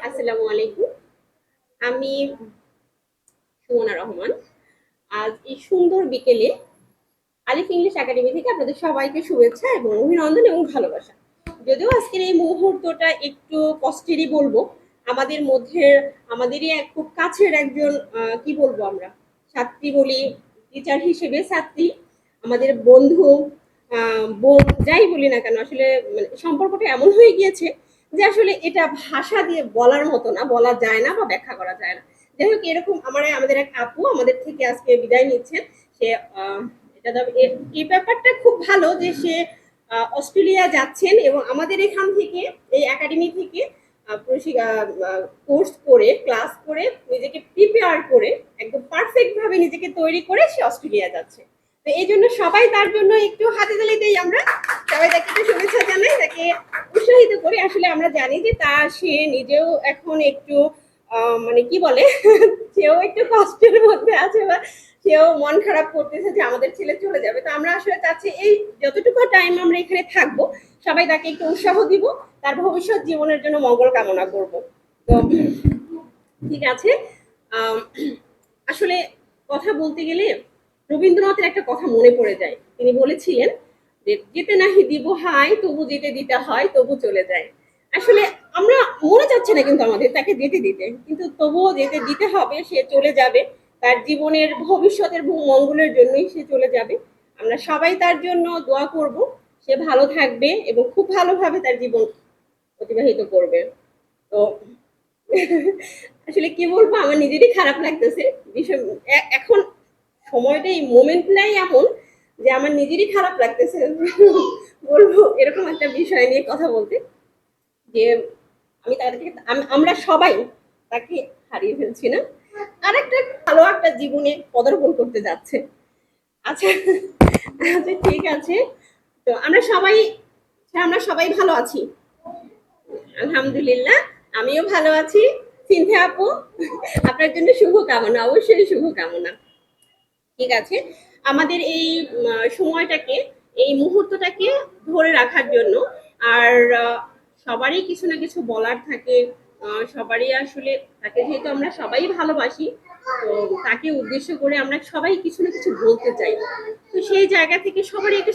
আসসালামু আলাইকুম। আমি সুমনা রহমান। আজ এই সুন্দর বিকেলে আলিফ ইংলিশ একাডেমি থেকে আপনাদের সবাইকে শুভেচ্ছা এবং অভিনন্দন এবং ভালোবাসা। যদিও আজকের এই মুহূর্তটা একটু কষ্টেরই বলবো। আমাদের মধ্যে আমাদেরই এক খুব কাছের একজন কি বলবো আমরা ছাত্রী বলি, টিচার হিসেবে ছাত্রী, আমাদের বন্ধু, বোন, যাই বলি না কেন আসলে মানে সম্পর্কটা এমন হয়ে গিয়েছে যে আসলে এটা ভাষা দিয়ে বলার মতো না, বলা যায় না বা ব্যাখ্যা করা যায় না। যাই হোক, এরকম আমাদের এক আপু আমাদের থেকে আজকে বিদায় নিচ্ছেন। সে এটা এই ব্যাপারটা খুব ভালো যে সে অস্ট্রেলিয়া যাচ্ছেন এবং আমাদের এখান থেকে এই একাডেমি থেকে কোর্স করে ক্লাস করে নিজেকে প্রিপেয়ার করে একদম পারফেক্ট ভাবে নিজেকে তৈরি করে সে অস্ট্রেলিয়া যাচ্ছে। তো এই জন্য সবাই তার জন্য একটু হাতে তালি দেই আমরা, সবাই তাকে একটু শুভেচ্ছা জানাই, তাকে উৎসাহিত করি। আসলে আমরা জানি যে সে নিজেও এখন একটু মানে কি বলে সেও একটু কষ্টের মধ্যে আছে বা সেও মন খারাপ করতেছে যে আমাদের ছেলে চলে যাবে। তো আমরা আসলে চাচ্ছি এই যতটুকু টাইম আমরা এখানে থাকবো সবাই তাকে একটু উৎসাহ দিব, তার ভবিষ্যৎ জীবনের জন্য মঙ্গল কামনা করব। তো ঠিক আছে। আম, আসলে কথা বলতে গেলে রবীন্দ্রনাথের একটা কথা মনে পড়ে যায়। তিনি বলেছিলেন যে যেতে নাহি দিব হাই তবু যেতে দিতে হয় তবু চলে যায়। আসলে আমরা মনে যাচ্ছে না কিন্তু আমাদের তাকে যেতে দিতে, কিন্তু তবুও যেতে দিতে হবে। সে চলে যাবে, তার জীবনের ভবিষ্যতের মঙ্গলের জন্যই সে চলে যাবে। আমরা সবাই তার জন্য দোয়া করব, সে ভালো থাকবে এবং খুব ভালোভাবে তার জীবন অতিবাহিত করবে। তো আসলে কি বলবো, আমার নিজেরই খারাপ লাগতেছে বিষয়। এখন সময়টা এই মোমেন্টটাই এমন যে আমার নিজেরই খারাপ লাগতেছে বলবো এরকম একটা বিষয় নিয়ে কথা বলতে, যে আমি তাদেরকে আমরা সবাই তাকে হারিয়ে ফেলছি না, আর একটা ভালো একটা জীবনে পদার্পণ করতে যাচ্ছে। আচ্ছা, আচ্ছা ঠিক আছে। তো আমরা সবাই ভালো আছি, আলহামদুলিল্লাহ। আমিও ভালো আছি। সিনথিয়া আপু, আপনার জন্য শুভকামনা, অবশ্যই শুভকামনা। ঠিক আছে। আমাদের এই সময়টাকে, এই মুহূর্তটাকে ধরে রাখার জন্য আর সবারই কিছু না কিছু বলার থাকে। সবারই আসলে তাকে যেহেতু আমরা সবাই ভালোবাসি, তো তাকে উদ্দেশ্য করে আমরা সবাই কিছু না কিছু বলতে চাই। তো সেই জায়গা থেকে সবারই একটা